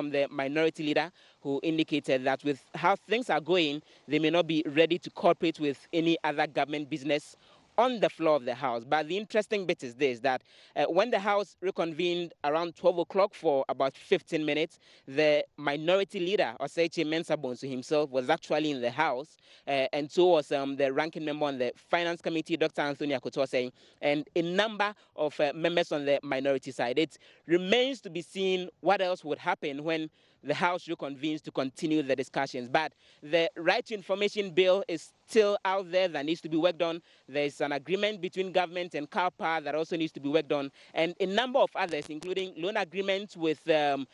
from the minority leader, who indicated that with how things are going, they may not be ready to cooperate with any other government business on the floor of the House. But the interesting bit is this, that when the House reconvened around 12 o'clock for about 15 minutes, the minority leader, Oseiche Mensah-Bonsu himself, was actually in the House, and so was the ranking member on the Finance Committee, Dr. Anthony Akotoseng, and a number of members on the minority side. It remains to be seen what else would happen when the House reconvenes to continue the discussions. But the Right to Information Bill is still out there that needs to be worked on. There's an agreement between government and CARPA that also needs to be worked on, and a number of others, including loan agreements with the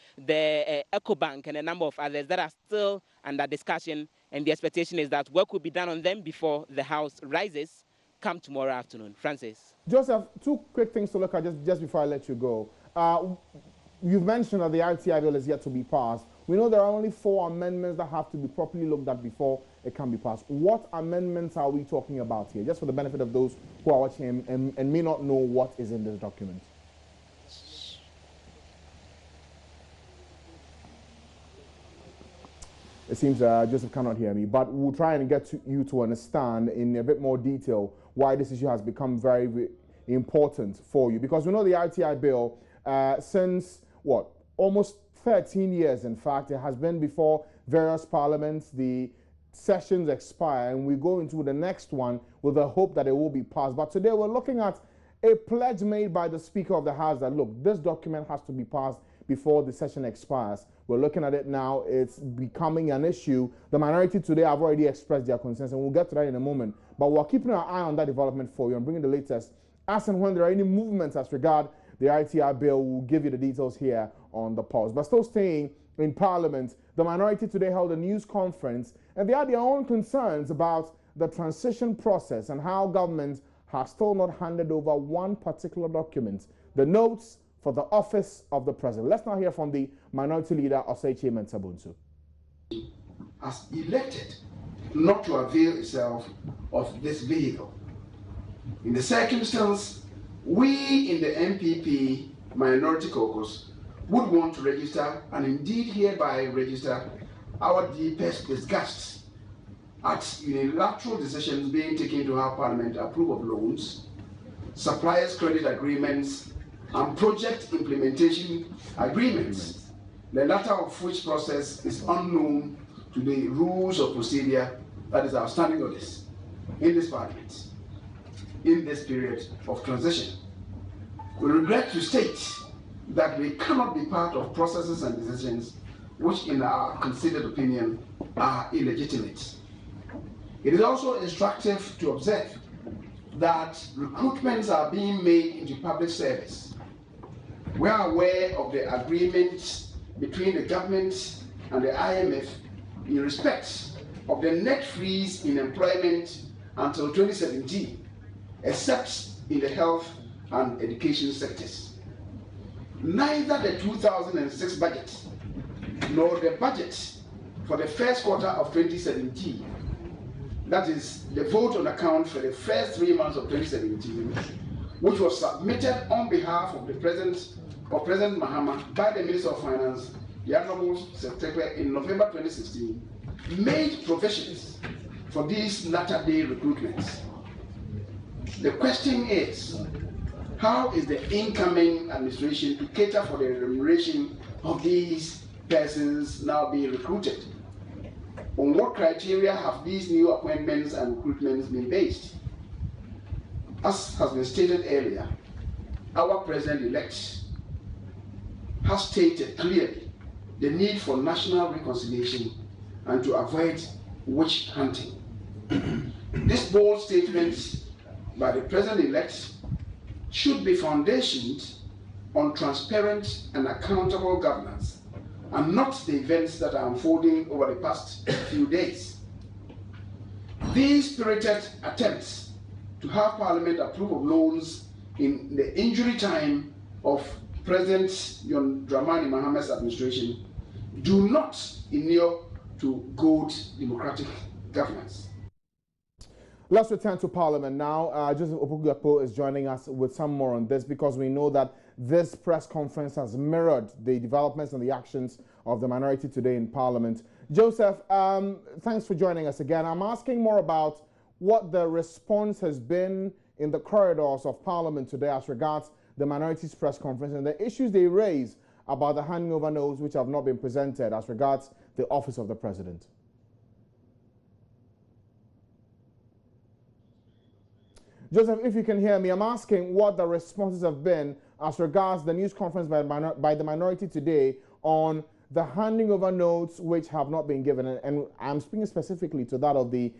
EcoBank and a number of others that are still under discussion. And the expectation is that work will be done on them before the House rises come tomorrow afternoon. Francis. Joseph, two quick things to look at just before I let you go. You've mentioned that the RTI bill is yet to be passed. We know there are only 4 amendments that have to be properly looked at before it can be passed. What amendments are we talking about here? Just for the benefit of those who are watching and may not know what is in this document. It seems Joseph cannot hear me, but we'll try and get you to understand in a bit more detail why this issue has become very, very important for you. Because we know the RTI bill, since, what, almost 13 years, in fact, it has been before various parliaments. The sessions expire, and we go into the next one with the hope that it will be passed. But today we're looking at a pledge made by the Speaker of the House that, look, this document has to be passed before the session expires. We're looking at it now. It's becoming an issue. The minority today have already expressed their concerns, and we'll get to that in a moment. But we're keeping our eye on that development for you and bringing the latest. As and when there are any movements as regard the RTI bill, we'll give you the details here on the pause. But still staying in Parliament, the minority today held a news conference, and they had their own concerns about the transition process and how government has still not handed over one particular document, the notes for the office of the president. Let's now hear from the minority leader, Oseiche Mensah-Bonsu. Has elected not to avail itself of this vehicle. In the circumstance, we in the MPP Minority Caucus would want to register, and indeed hereby register, our deepest disgust at unilateral decisions being taken to have Parliament approve of loans, suppliers credit agreements, and project implementation agreements, the latter of which process is unknown to the rules of procedure that is outstanding on this in this Parliament in this period of transition. We regret to state that we cannot be part of processes and decisions which, in our considered opinion, are illegitimate. It is also instructive to observe that recruitments are being made into public service. We are aware of the agreement between the government and the IMF in respect of the net freeze in employment until 2017, except in the health and education sectors. Neither the 2006 budget nor the budget for the first quarter of 2017, that is the vote on account for the first 3 months of 2017, which was submitted on behalf of the President Mahama by the Minister of Finance, the Honorable Secretary, in November 2016, made provisions for these latter-day recruitments. The question is, how is the incoming administration to cater for the remuneration of these persons now being recruited? On what criteria have these new appointments and recruitments been based? As has been stated earlier, our President-elect has stated clearly the need for national reconciliation and to avoid witch hunting. This bold statement by the President-elect should be foundationed on transparent and accountable governance, and not the events that are unfolding over the past few days. These spirited attempts to have Parliament approve of loans in the injury time of President John Dramani Mahama's administration do not inure to good democratic governance. Let's return to Parliament now. Joseph Opoku-Gakpo is joining us with some more on this, because we know that this press conference has mirrored the developments and the actions of the minority today in Parliament. Joseph, thanks for joining us again. I'm asking more about what the response has been in the corridors of Parliament today as regards the minorities press conference and the issues they raise about the handing over notes which have not been presented as regards the office of the President. Joseph, if you can hear me, I'm asking what the responses have been as regards the news conference by the minority today on the handing over notes which have not been given. And I'm speaking specifically to that of the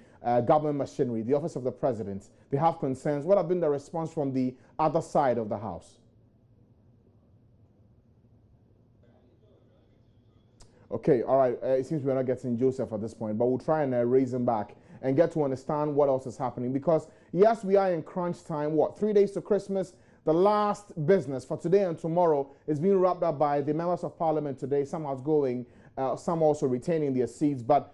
government machinery, the office of the President. They have concerns. What have been the response from the other side of the House? Okay, all right. It seems we're not getting Joseph at this point, but we'll try and raise him back and get to understand what else is happening. Because, yes, we are in crunch time. What, 3 days to Christmas? The last business for today and tomorrow is being wrapped up by the members of Parliament today. Some outgoing, some also retaining their seats. But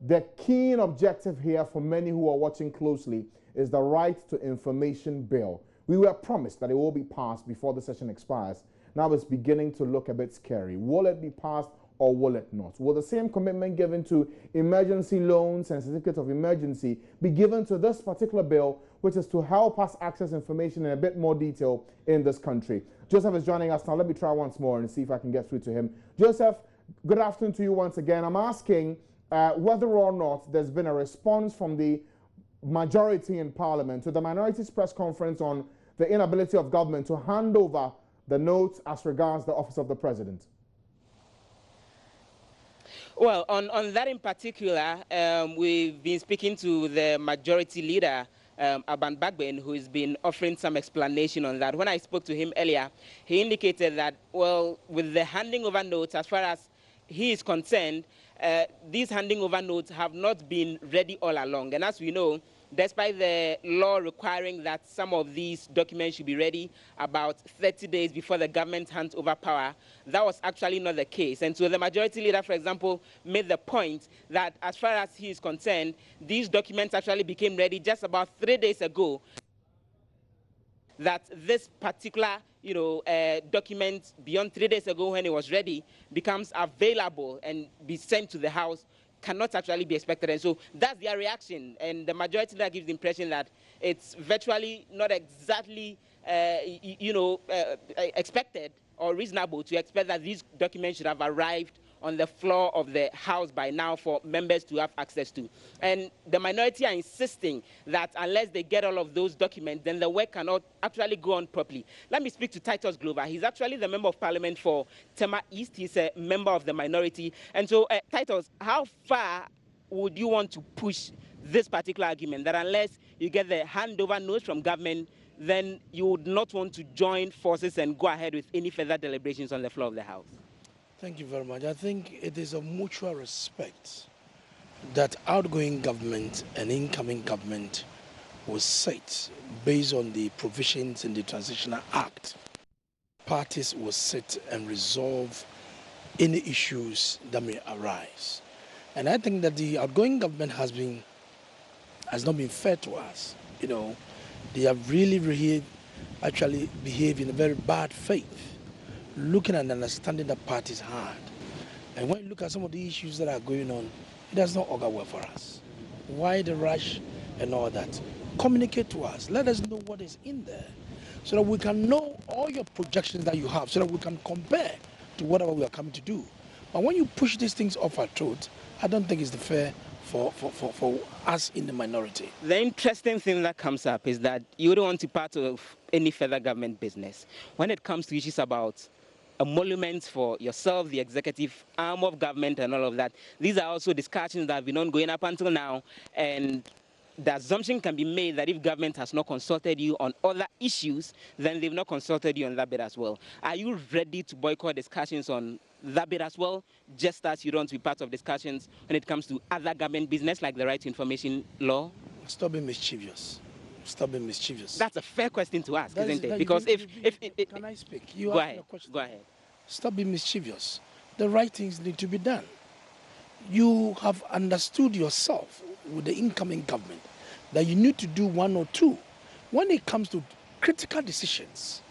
the keen objective here for many who are watching closely is the Right to Information Bill. We were promised that it will be passed before the session expires. Now it's beginning to look a bit scary. Will it be passed or will it not? Will the same commitment given to emergency loans and certificates of emergency be given to this particular bill, which is to help us access information in a bit more detail in this country? Joseph is joining us now. Let me try once more and see if I can get through to him. Joseph, good afternoon to you once again. I'm asking whether or not there's been a response from the majority in Parliament to the minorities press conference on the inability of government to hand over the notes as regards the office of the President. Well, on that in particular, we've been speaking to the majority leader, Aban Bagben, who has been offering some explanation on that. When I spoke to him earlier, he indicated that, well, with the handing over notes, as far as he is concerned, these handing over notes have not been ready all along. And as we know, despite the law requiring that some of these documents should be ready about 30 days before the government hands over power, that was actually not the case. And so the majority leader, for example, made the point that as far as he is concerned, these documents actually became ready just about 3 days ago, that this particular document beyond 3 days ago when it was ready becomes available and be sent to the House cannot actually be expected. And so that's their reaction. And the majority that gives the impression that it's virtually not exactly, expected or reasonable to expect that these documents should have arrived on the floor of the House by now for members to have access to. And the minority are insisting that unless they get all of those documents, then the work cannot actually go on properly. Let me speak to Titus Glover. He's actually the member of Parliament for Tema East. He's a member of the minority. And so, Titus, how far would you want to push this particular argument, that unless you get the handover notes from government, then you would not want to join forces and go ahead with any further deliberations on the floor of the House? Thank you very much. I think it is a mutual respect that outgoing government and incoming government will sit based on the provisions in the Transitional Act. Parties will sit and resolve any issues that may arise. And I think that the outgoing government has not been fair to us. They have really behaved in a very bad faith, looking and understanding the parties hard. And when you look at some of the issues that are going on, it does not augur well for us. Why the rush and all that? Communicate to us. Let us know what is in there so that we can know all your projections that you have, so that we can compare to whatever we are coming to do. But when you push these things off our throat, I don't think it's fair for us in the minority. The interesting thing that comes up is that you don't want to be part of any further government business. When it comes to issues about emoluments for yourself, the executive arm of government and all of that, these are also discussions that have been ongoing up until now, and the assumption can be made that if government has not consulted you on other issues, then they've not consulted you on that bit as well. Are you ready to boycott discussions on that bit as well, just as you don't want to be part of discussions when it comes to other government business like the Right to Information law? Stop being mischievous. Stop being mischievous. That's a fair question to ask, isn't it? Because if can I speak? Go ahead. Go ahead. Stop being mischievous. The right things need to be done. You have understood yourself with the incoming government that you need to do one or two. When it comes to critical decisions,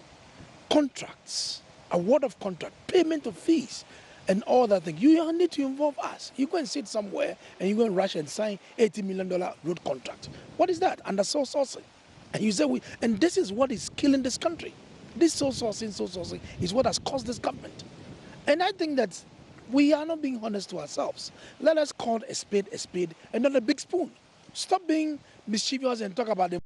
contracts, award of contract, payment of fees, and all that thing. You need to involve us. You go and sit somewhere and you go and rush and sign $80 million road contract. What is that? Under sole sourcing. And you say, and this is what is killing this country. This sole sourcing is what has caused this government. And I think that we are not being honest to ourselves. Let us call a spade and not a big spoon. Stop being mischievous and talk about the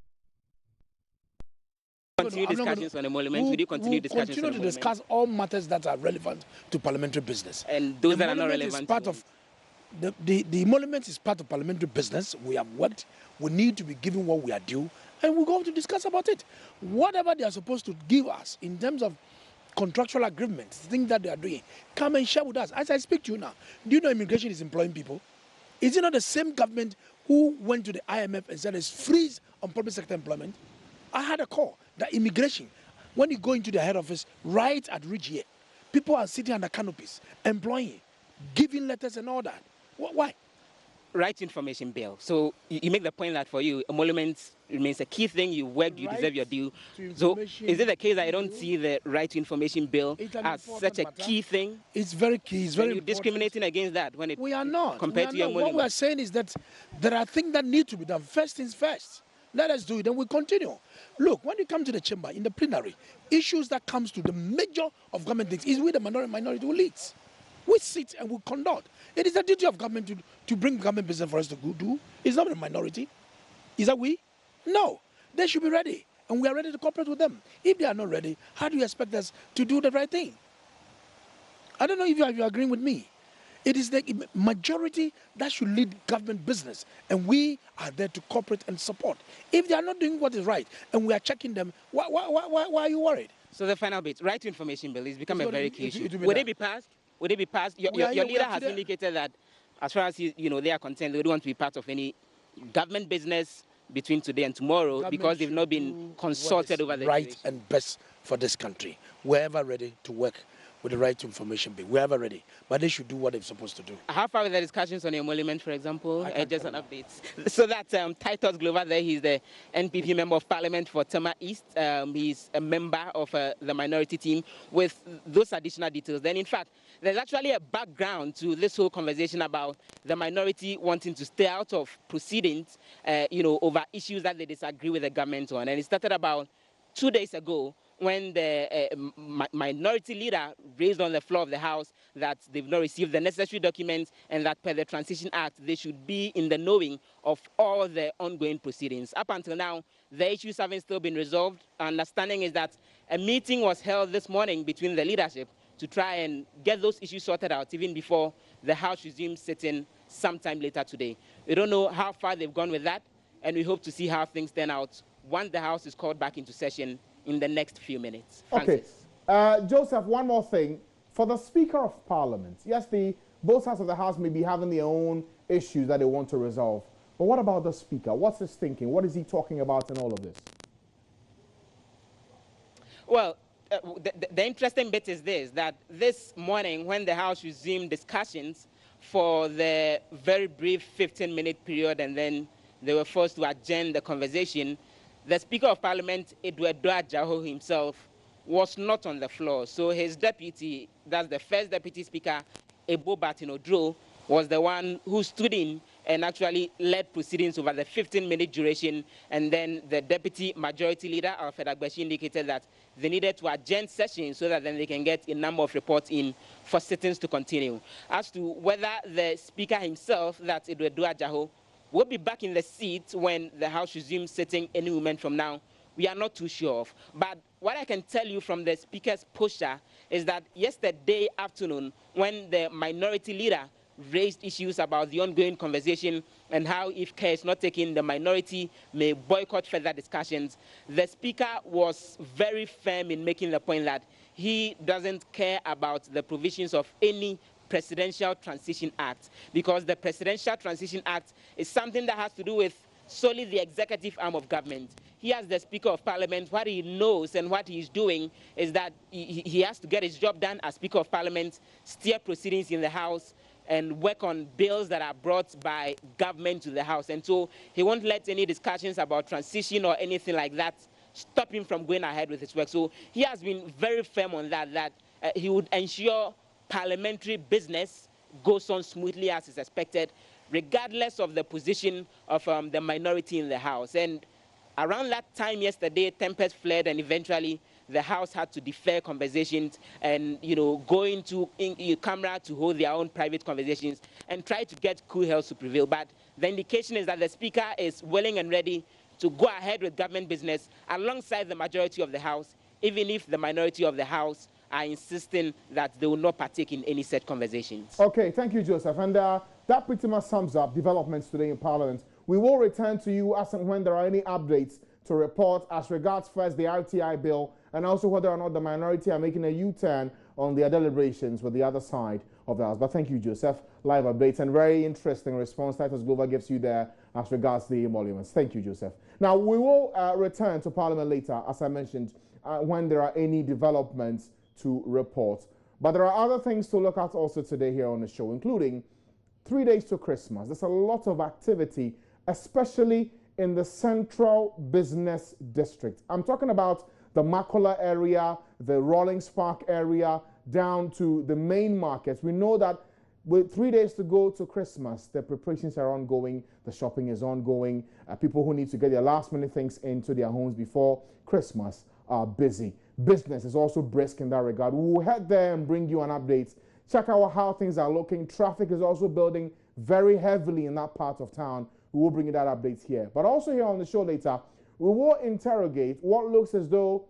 continue discussions on emoluments. Will you continue discussions on to discuss all matters that are relevant to parliamentary business. And those that are not relevant. Is part of the emolument is part of parliamentary business. We have worked. We need to be given what we are due, and we're going to discuss about it. Whatever they are supposed to give us in terms of contractual agreements, things that they are doing, come and share with us. As I speak to you now, do you know immigration is employing people? Is it not the same government who went to the IMF and said it's freeze on public sector employment? I had a call that immigration, when you go into the head office right at Ridge here, people are sitting under canopies, employing, giving letters and all that. Why? Right to information bill. So you make the point that for you, emoluments remains a key thing. You work, you deserve your due. So is it the case that I don't see the right to information bill as such a key thing? It's very key. It's very important. Discriminating against that when it we are not compared to your emolument. What we are saying is that there are things that need to be done. First things first. Let us do it, and we continue. Look, when you come to the chamber in the plenary, issues that comes to the major of government things is with the minority who leads. We sit and we conduct. It is the duty of government to bring government business for us to go do. It's not a minority. Is that we? No. They should be ready, and we are ready to cooperate with them. If they are not ready, how do you expect us to do the right thing? I don't know if you are agreeing with me. It is the majority that should lead government business, and we are there to cooperate and support. If they are not doing what is right, and we are checking them, why are you worried? So the final bit, right to information bill, has become a very key issue. Would it be passed? Would it be passed? Your leader has indicated that, as far as they are concerned, they don't want to be part of any government business between today and tomorrow because they've not been consulted over the right and best for this country. We're ever ready to work with the right to information bill. We're ever ready. But they should do what they're supposed to do. How far with the discussions on the emolument, for example? Just an update. So that's Titus Glover there. He's the NPP Member of Parliament for Tema East. He's a member of the minority team with those additional details. Then, in fact, there's actually a background to this whole conversation about the minority wanting to stay out of proceedings, over issues that they disagree with the government on. And it started about 2 days ago when the minority leader raised on the floor of the House that they've not received the necessary documents and that per the Transition Act, they should be in the knowing of all the ongoing proceedings. Up until now, the issues haven't still been resolved. Our understanding is that a meeting was held this morning between the leadership to try and get those issues sorted out even before the House resumes sitting sometime later today. We don't know how far they've gone with that, and we hope to see how things turn out once the House is called back into session in the next few minutes. Francis. Okay. Joseph, one more thing. For the Speaker of Parliament, yes, both sides of the House may be having their own issues that they want to resolve. But what about the Speaker? What's his thinking? What is he talking about in all of this? Well, the interesting bit is this, that this morning when the House resumed discussions for the very brief 15-minute period and then they were forced to adjourn the conversation, the Speaker of Parliament, Eduardo Ajaho himself, was not on the floor. So his deputy, that's the first Deputy Speaker, Ebo Batinodro, was the one who stood in and actually led proceedings over the 15-minute duration. And then the Deputy Majority Leader, Alfred Agbeshi, indicated that they needed to adjourn session so that then they can get a number of reports in for sittings to continue. As to whether the Speaker himself, that's Eduardo Ajaho, will be back in the seat when the House resumes sitting any moment from now, we are not too sure of. But what I can tell you from the Speaker's posture is that yesterday afternoon, when the minority leader raised issues about the ongoing conversation and how if care is not taken, the minority may boycott further discussions, the Speaker was very firm in making the point that he doesn't care about the provisions of any Presidential Transition Act, because the Presidential Transition Act is something that has to do with solely the executive arm of government. He, as the Speaker of Parliament, what he knows and what he's doing is that he has to get his job done as Speaker of Parliament, steer proceedings in the House, and work on bills that are brought by government to the House. And so he won't let any discussions about transition or anything like that stop him from going ahead with his work. So he has been very firm on that he would ensure parliamentary business goes on smoothly as is expected, regardless of the position of the minority in the House. And around that time yesterday, tempers flared, and eventually the House had to defer conversations and, go into camera to hold their own private conversations and try to get cool heads to prevail. But the indication is that the Speaker is willing and ready to go ahead with government business alongside the majority of the House, even if the minority of the House are insisting that they will not partake in any such conversations. Okay, thank you, Joseph. And that pretty much sums up developments today in Parliament. We will return to you as and when there are any updates to report as regards first the RTI bill and also whether or not the minority are making a U-turn on their deliberations with the other side of the House. But thank you, Joseph. Live updates and very interesting response Titus Glover gives you there as regards the emoluments. Thank you, Joseph. Now, we will return to Parliament later, as I mentioned, when there are any developments to report. But there are other things to look at also today here on the show, including 3 days to Christmas. There's a lot of activity, especially in the Central Business District. I'm talking about the Makola area, the Rawlings Park area, down to the main markets. We know that with 3 days to go to Christmas, the preparations are ongoing, the shopping is ongoing. People who need to get their last minute things into their homes before Christmas are busy. Business is also brisk in that regard. We'll head there and bring you an update. Check out how things are looking. Traffic is also building very heavily in that part of town. We will bring you that update here. But also here on the show later, we will interrogate what looks as though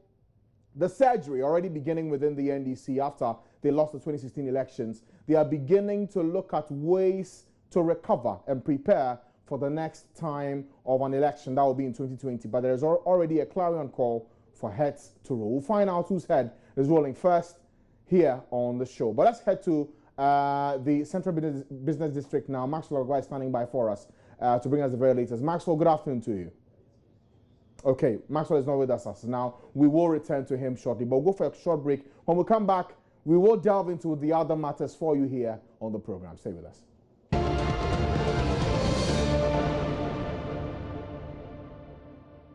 the surgery already beginning within the NDC after they lost the 2016 elections. They are beginning to look at ways to recover and prepare for the next time of an election. That will be in 2020. But there is already a clarion call for heads to roll. We'll find out whose head is rolling first here on the show. But let's head to the Central Business District now. Maxwell Ogwa is standing by for us to bring us the very latest. Maxwell, good afternoon to you. Okay, Maxwell is not with us now. We will return to him shortly, but we'll go for a short break. When we come back, we will delve into the other matters for you here on the program. Stay with us.